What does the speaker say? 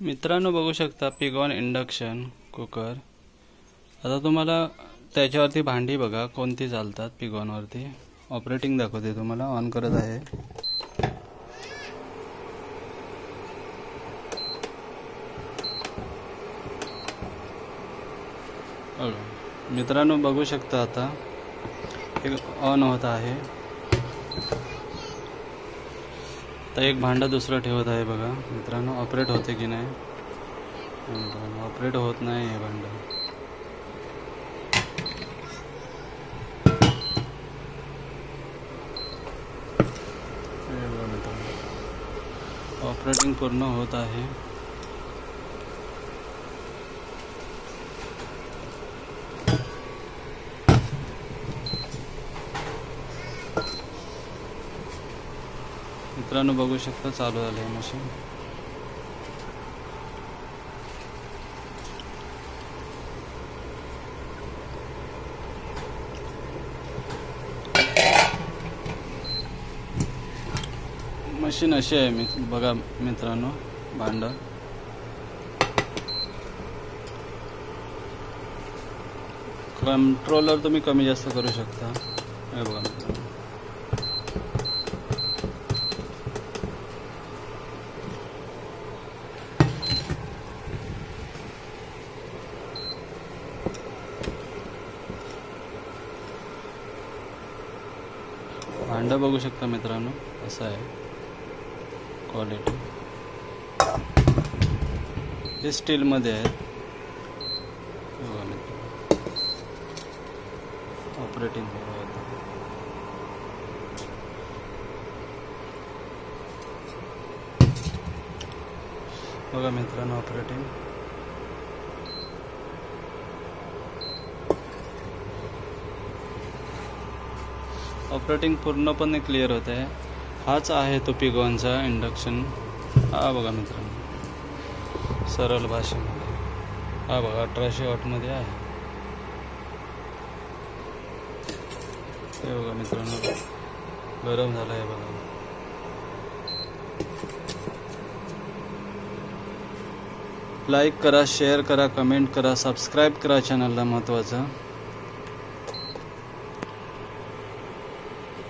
मित्रांनो बघू शकता पिगॉन इंडक्शन कुकर। आता तुम्हाला त्याच्यावरती भांडी बघा कोणती चालतात पिगॉनवरती। ऑपरेटिंग दाखवते तुम्हाला, ऑन करत आहे। मित्रांनो बघू शकता आता ऑन होत आहे। आता एक भांडा दुसरं ठेवत आहे बघा मित्रांनो, ऑपरेट होते की नाही। ऑपरेट होत नाही हे भांडं। ऑपरेटिंग पूर्ण होत आहे। मित्रांनो बघू शकता चालू झाले मशीन। मशीन अशी आहे बघा मित्रांनो, भांड कंट्रोलर तुम्ही कमी जास्त करू शकता। हे बघा मित्रांनो, भांडा बघू शकता मित्रांनो, असं आहे क्वालिटी। हे स्टील मध्ये आहे। ऑपरेटिंग बघा मित्रांनो, ऑपरेटिंग पूर्णपणे क्लिअर होत आहे। हाच आहे तो पिगॉनचा इंडक्शन। हा बघा मित्रांनो, सरळ भाषेमध्ये हा बघा 1800 वॉटमध्ये आहे। हे बघा मित्रांनो, गरम झालं आहे बघा। लाईक करा, शेअर करा, कमेंट करा, सबस्क्राईब करा चॅनलला महत्त्वाचं।